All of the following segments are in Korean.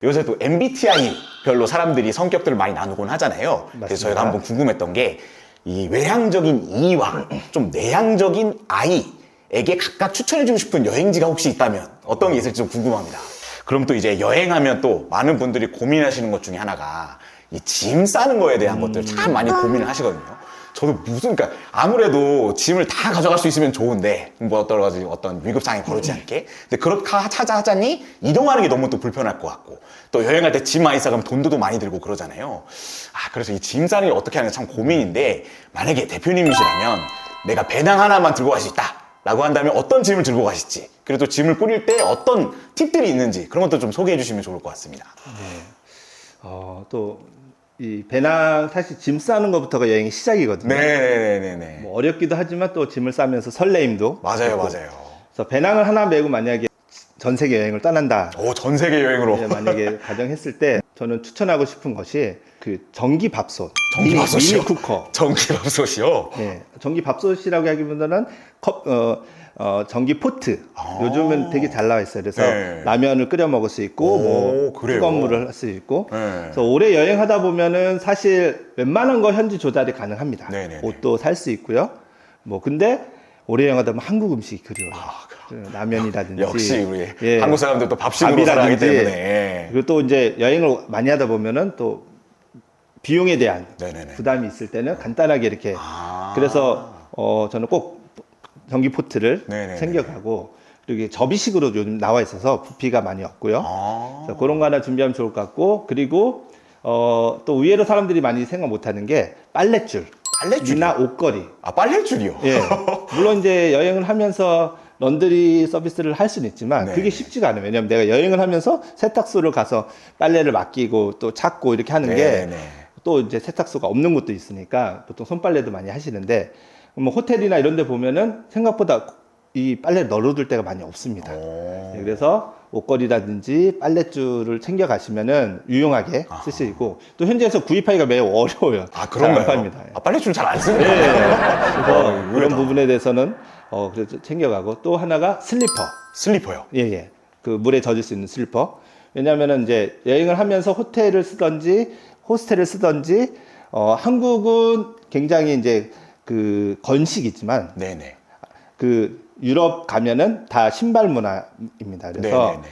요새 또 MBTI 별로 사람들이 성격들을 많이 나누곤 하잖아요. 그래서 맞습니다. 저희가 한번 궁금했던 게 이 외향적인 E와 좀 내향적인 I에게 각각 추천해주고 싶은 여행지가 혹시 있다면 어떤 게 있을지 좀 궁금합니다. 그럼 또 이제 여행하면 또 많은 분들이 고민하시는 것 중에 하나가 이 짐 싸는 거에 대한 것들 참 많이 고민을 하시거든요. 저도 그러니까 아무래도 짐을 다 가져갈 수 있으면 좋은데 뭐 여러 가지 어떤 위급상황이 벌어지지 않게. 근데 그렇게 하자니 이동하는 게 너무 또 불편할 것 같고 또 여행할 때 짐 많이 싸가면 돈도 많이 들고 그러잖아요. 그래서 이 짐 싸는 게 어떻게 하는 게 참 고민인데 만약에 대표님이시라면 내가 배낭 하나만 들고 갈 수 있다 라고 한다면 어떤 짐을 들고 가실지 그리고 또 짐을 꾸릴 때 어떤 팁들이 있는지 그런 것도 좀 소개해 주시면 좋을 것 같습니다. 또 이 배낭 사실 짐 싸는 것부터가 여행의 시작이거든요. 네네네네. 뭐 어렵기도 하지만 또 짐을 싸면서 설레임도 맞아요, 있고. 맞아요. 그래서 배낭을 하나 메고 만약에 전 세계 여행을 떠난다. 오, 전 세계 여행으로. 만약에 가정했을 때 저는 추천하고 싶은 것이 그 전기 밥솥, 전기밥솥이요? 미니 쿠커. 전기밥솥이요? 네, 전기 밥솥이라고 하기보다는 전기 포트. 요즘은 되게 잘 나와 있어요. 그래서 네. 라면을 끓여 먹을 수 있고, 뭐 그래요? 뜨거운 물을 할 수 있고. 네. 그래서 오래 여행하다 보면은 사실 웬만한 거 현지 조달이 가능합니다. 네네네. 옷도 살 수 있고요. 뭐 근데 오래 여행하다 보면 한국 음식이 그리워요. 라면이라든지. 역시 우리 예. 한국 사람들 또 밥식으로 살아가기 때문에. 그리고 또 이제 여행을 많이 하다 보면은 또 비용에 대한 네네네. 부담이 있을 때는 간단하게 이렇게 그래서 저는 꼭 전기 포트를 네네네. 챙겨가고 그리고 이게 접이식으로 요즘 나와 있어서 부피가 많이 없고요. 그래서 그런 거 하나 준비하면 좋을 것 같고 그리고 또 의외로 사람들이 많이 생각 못하는 게 빨랫줄. 빨랫줄이나 옷걸이. 빨랫줄이요? 예. 물론 이제 여행을 하면서 런드리 서비스를 할 수는 있지만 네. 그게 쉽지가 않아요. 왜냐하면 내가 여행을 하면서 세탁소를 가서 빨래를 맡기고 또 찾고 이렇게 하는 게 또 이제 세탁소가 없는 곳도 있으니까 보통 손빨래도 많이 하시는데 뭐 호텔이나 이런 데 보면은 생각보다 이 빨래를 널어둘 때가 많이 없습니다. 네, 그래서 옷걸이라든지 빨랫줄을 챙겨 가시면은 유용하게 쓸 수 있고 또 현지에서 구입하기가 매우 어려워요. 그런가요? 잘 안 팝니다. 빨랫줄 잘 안 쓰는 네. 거예요? 그래서 의외다. 그런 부분에 대해서는 그래서 챙겨가고 또 하나가 슬리퍼요. 예. 그 물에 젖을 수 있는 슬리퍼. 왜냐하면은 이제 여행을 하면서 호텔을 쓰던지 호스텔을 쓰던지 한국은 굉장히 이제 그 건식이지만 네네. 그 유럽 가면은 다 신발 문화입니다. 그래서 네네네.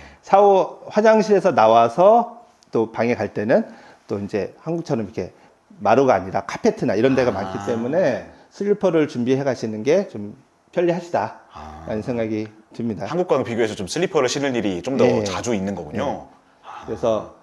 화장실에서 나와서 또 방에 갈 때는 또 이제 한국처럼 이렇게 마루가 아니라 카페트나 이런 데가 많기 때문에 슬리퍼를 준비해 가시는 게 좀 편리하시다라는 생각이 듭니다. 한국과는 비교해서 좀 슬리퍼를 신을 일이 좀 더 예. 자주 있는 거군요. 그래서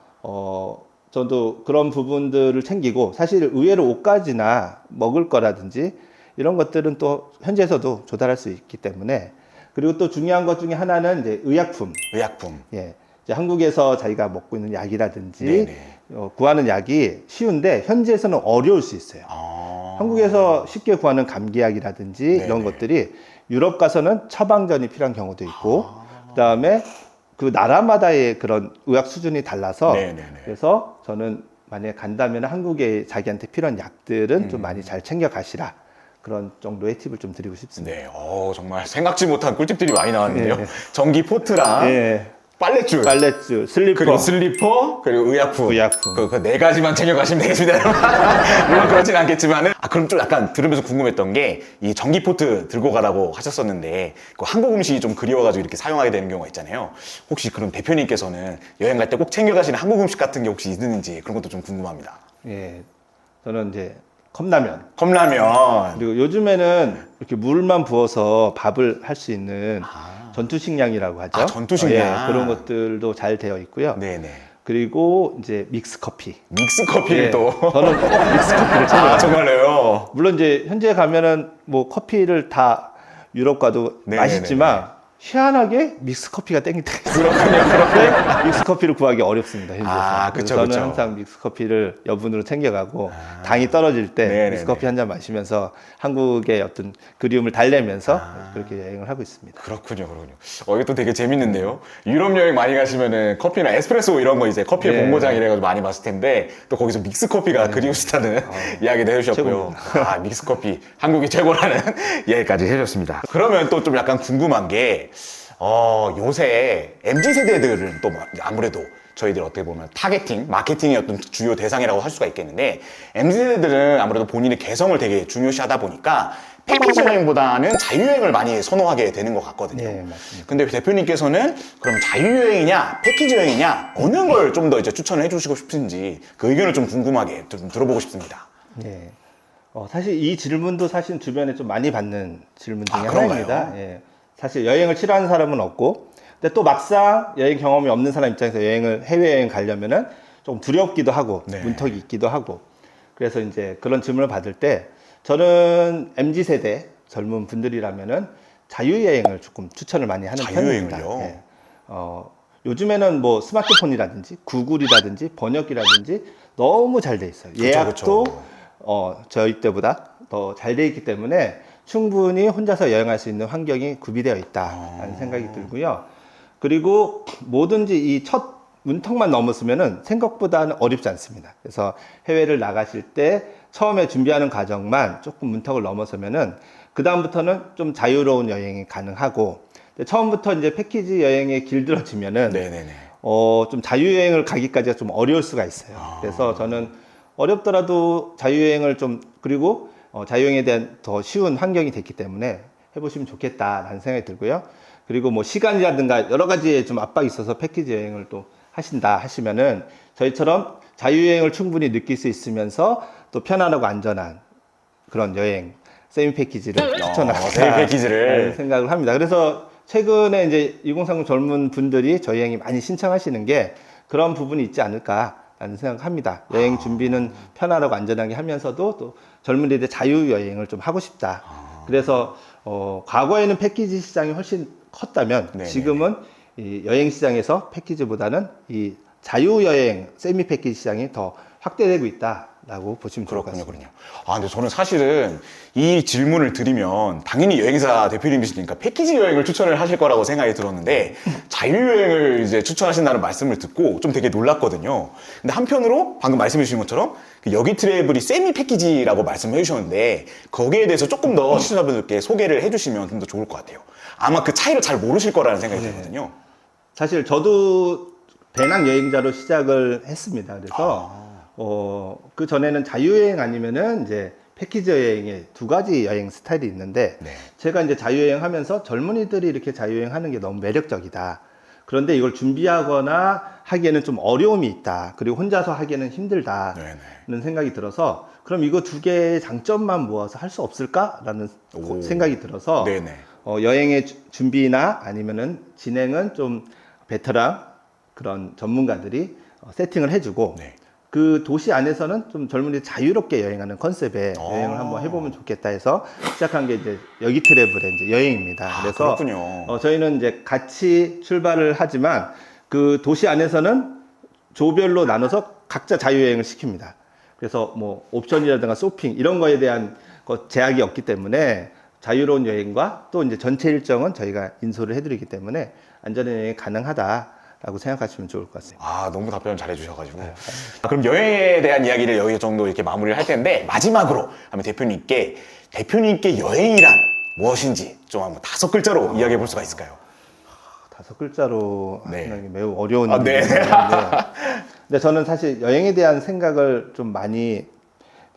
저도 그런 부분들을 챙기고 사실 의외로 옷가지나 먹을 거라든지 이런 것들은 또 현지에서도 조달할 수 있기 때문에 그리고 또 중요한 것 중에 하나는 이제 의약품. 의약품. 예. 이제 한국에서 자기가 먹고 있는 약이라든지 네네. 구하는 약이 쉬운데 현지에서는 어려울 수 있어요. 한국에서 쉽게 구하는 감기약이라든지 이런 것들이 유럽 가서는 처방전이 필요한 경우도 있고 그다음에 그 나라마다의 그런 의학 수준이 달라서 그래서 저는 만약에 간다면 한국에 자기한테 필요한 약들은 좀 많이 잘 챙겨 가시라 그런 정도의 팁을 좀 드리고 싶습니다. 네, 정말 생각지 못한 꿀팁들이 많이 나왔는데요. 전기 포트랑 빨랫줄, 슬리퍼, 그리고 슬리퍼, 그리고 의약품. 그 네 가지만 챙겨가시면 되겠습니다. 물론 그렇진 않겠지만은. 그럼 좀 약간 들으면서 궁금했던 게, 이 전기포트 들고 가라고 하셨었는데, 그 한국 음식이 좀 그리워가지고 이렇게 사용하게 되는 경우가 있잖아요. 혹시 그럼 대표님께서는 여행 갈 때 꼭 챙겨가시는 한국 음식 같은 게 혹시 있는지 그런 것도 좀 궁금합니다. 예. 저는 이제 컵라면. 컵라면. 그리고 요즘에는 이렇게 물만 부어서 밥을 할 수 있는 전투식량이라고 하죠. 전투식량. 예, 그런 것들도 잘 되어 있고요. 네네. 그리고 이제 믹스 커피. 믹스 커피를 또. 저는 꼭 믹스 커피를 챙겨요. 정말로요? 물론 이제 현지에 가면은 뭐 커피를 다 유럽 가도 맛있지만 희한하게 믹스 커피가 땡길 때가 있어요. 그렇게 믹스 커피를 구하기 어렵습니다. 현지에서. 그래서 저는 항상 믹스 커피를 여분으로 챙겨가고 당이 떨어질 때 믹스 커피 한 잔 마시면서 한국의 어떤 그리움을 달래면서 그렇게 여행을 하고 있습니다. 그렇군요. 이게 또 되게 재밌는데요. 유럽 여행 많이 가시면은 커피나 에스프레소 이런 거 이제 커피의 본고장 이래가지고 많이 마실 텐데 또 거기서 믹스 커피가 그리우시다는 이야기도 해주셨고요. 믹스 커피 한국이 최고라는 이야기까지 해주셨습니다. 그러면 또 좀 약간 궁금한 게 요새 MZ 세대들은 또 아무래도 저희들 어떻게 보면 타겟팅, 마케팅의 어떤 주요 대상이라고 할 수가 있겠는데 MZ세대들은 아무래도 본인의 개성을 되게 중요시하다 보니까 패키지 여행보다는 자유여행을 많이 선호하게 되는 것 같거든요. 네, 맞습니다. 근데 대표님께서는 그럼 자유여행이냐 패키지 여행이냐 어느 걸 좀 더 이제 추천을 해주시고 싶은지 그 의견을 좀 궁금하게 좀 들어보고 싶습니다. 예. 사실 이 질문도 사실 주변에 좀 많이 받는 질문 중에 그런가요? 하나입니다. 예. 사실 여행을 싫어하는 사람은 없고, 근데 또 막상 여행 경험이 없는 사람 입장에서 해외여행 가려면은 좀 두렵기도 하고, 네. 문턱이 있기도 하고, 그래서 이제 그런 질문을 받을 때, 저는 MZ세대 젊은 분들이라면은 자유여행을 조금 추천을 많이 하는 편입니다. 자유여행을요? 예. 요즘에는 뭐 스마트폰이라든지 구글이라든지 번역기라든지 너무 잘 돼 있어요. 예약도 그쵸. 저희 때보다 더 잘 돼 있기 때문에 충분히 혼자서 여행할 수 있는 환경이 구비되어 있다라는 생각이 들고요. 그리고 뭐든지 이 첫 문턱만 넘었으면은 생각보다는 어렵지 않습니다. 그래서 해외를 나가실 때 처음에 준비하는 과정만 조금 문턱을 넘어서면은 그 다음부터는 좀 자유로운 여행이 가능하고, 처음부터 이제 패키지 여행에 길들어지면은 네네네. 좀 자유여행을 가기까지가 좀 어려울 수가 있어요. 그래서 저는 어렵더라도 자유여행을 그리고 자유여행에 대한 더 쉬운 환경이 됐기 때문에 해보시면 좋겠다라는 생각이 들고요. 그리고 뭐 시간이라든가 여러 가지에 좀 압박이 있어서 패키지 여행을 또 하신다 하시면은 저희처럼 자유여행을 충분히 느낄 수 있으면서 또 편안하고 안전한 그런 여행, 세미 패키지를 추천하고 세미 패키지를 생각을 합니다. 그래서 최근에 이제 2030 젊은 분들이 저희 여행이 많이 신청하시는 게 그런 부분이 있지 않을까라는 생각합니다. 여행 준비는 편안하고 안전하게 하면서도 또 젊은이들 자유 여행을 좀 하고 싶다. 그래서 과거에는 패키지 시장이 훨씬 컸다면 네네네. 지금은 이 여행 시장에서 패키지보다는 이 자유 여행 세미 패키지 시장이 더 확대되고 있다라고 보시면 좋을 것 그렇군요, 같습니다. 그렇군요. 근데 저는 사실은 이 질문을 드리면 당연히 여행사 대표님이시니까 패키지 여행을 추천을 하실 거라고 생각이 들었는데 자유여행을 이제 추천하신다는 말씀을 듣고 좀 되게 놀랐거든요. 근데 한편으로 방금 말씀해 주신 것처럼 그 여기 트래블이 세미 패키지라고 말씀해 주셨는데 거기에 대해서 조금 더 시청자분들께 소개를 해 주시면 좀 더 좋을 것 같아요. 아마 그 차이를 잘 모르실 거라는 생각이 들거든요. 사실 저도 배낭 여행자로 시작을 했습니다. 그래서 그 전에는 자유여행 아니면은 이제 패키지 여행의 두 가지 여행 스타일이 있는데 네. 제가 이제 자유여행 하면서 젊은이들이 이렇게 자유여행 하는 게 너무 매력적이다. 그런데 이걸 준비하거나 하기에는 좀 어려움이 있다. 그리고 혼자서 하기에는 힘들다는 네네. 생각이 들어서 그럼 이거 두 개의 장점만 모아서 할 수 없을까라는 생각이 들어서 네네. 여행의 준비나 아니면은 진행은 좀 베테랑 그런 전문가들이 세팅을 해주고 네. 그 도시 안에서는 좀 젊은이들이 자유롭게 여행하는 컨셉의 여행을 한번 해보면 좋겠다 해서 시작한 게 이제 여기 트래블의 이제 여행입니다. 그래서 그렇군요. 저희는 이제 같이 출발을 하지만 그 도시 안에서는 조별로 나눠서 각자 자유여행을 시킵니다. 그래서 뭐 옵션이라든가 쇼핑 이런 거에 대한 제약이 없기 때문에 자유로운 여행과 또 이제 전체 일정은 저희가 인솔을 해드리기 때문에 안전한 여행이 가능하다라고 생각하시면 좋을 것 같습니다. 너무 답변 잘 해주셔가지고. 그럼 여행에 대한 이야기를 여기 정도 이렇게 마무리를 할 텐데, 마지막으로 한번 대표님께 여행이란 무엇인지 좀 한번 5글자로 이야기해 볼 수가 있을까요? 5글자로 네. 하는 게 매우 어려운 네. 일인데 근데 저는 사실 여행에 대한 생각을 좀 많이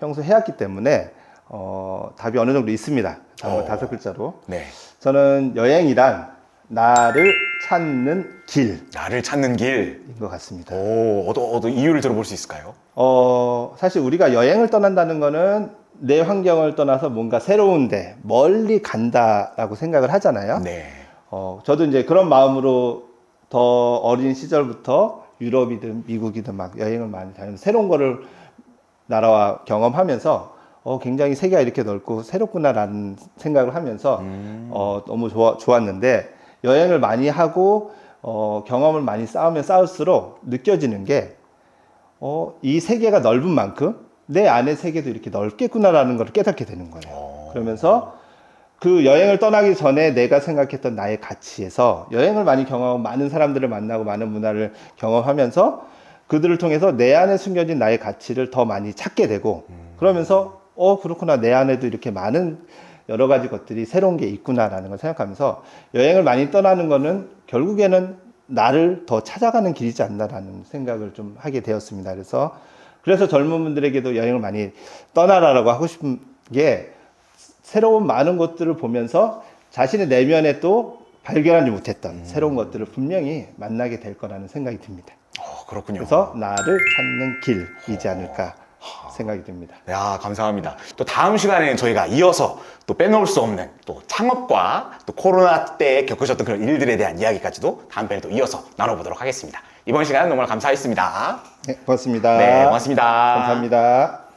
평소 해왔기 때문에 답이 어느 정도 있습니다. 한번 5글자로. 네. 저는 여행이란 나를 찾는 길인 나를 찾는 길. 것 같습니다. 이유를 들어볼 수 있을까요? 사실 우리가 여행을 떠난다는 거는 내 환경을 떠나서 뭔가 새로운데 멀리 간다라고 생각을 하잖아요. 네. 저도 이제 그런 마음으로 더 어린 시절부터 유럽이든 미국이든 막 여행을 많이 다니면서 새로운 거를 나라와 경험하면서 굉장히 세계가 이렇게 넓고 새롭구나라는 생각을 하면서 너무 좋았는데 여행을 많이 하고 경험을 많이 쌓으면 쌓을수록 느껴지는 게 이 세계가 넓은 만큼 내 안의 세계도 이렇게 넓겠구나라는 걸 깨닫게 되는 거예요. 그러면서 그 여행을 떠나기 전에 내가 생각했던 나의 가치에서 여행을 많이 경험하고 많은 사람들을 만나고 많은 문화를 경험하면서 그들을 통해서 내 안에 숨겨진 나의 가치를 더 많이 찾게 되고 그러면서 그렇구나 내 안에도 이렇게 많은 여러 가지 것들이 새로운 게 있구나라는 걸 생각하면서 여행을 많이 떠나는 거는 결국에는 나를 더 찾아가는 길이지 않나라는 생각을 좀 하게 되었습니다. 그래서 젊은 분들에게도 여행을 많이 떠나라라고 하고 싶은 게 새로운 많은 것들을 보면서 자신의 내면에 또 발견하지 못했던 새로운 것들을 분명히 만나게 될 거라는 생각이 듭니다. 그렇군요. 그래서 나를 찾는 길이지 않을까 생각이 듭니다. 야, 감사합니다. 또 다음 시간에는 저희가 이어서 또 빼놓을 수 없는 또 창업과 또 코로나 때 겪으셨던 그런 일들에 대한 이야기까지도 다음 편에 또 이어서 나눠보도록 하겠습니다. 이번 시간은 너무나 감사했습니다. 네, 고맙습니다. 네, 고맙습니다. 감사합니다.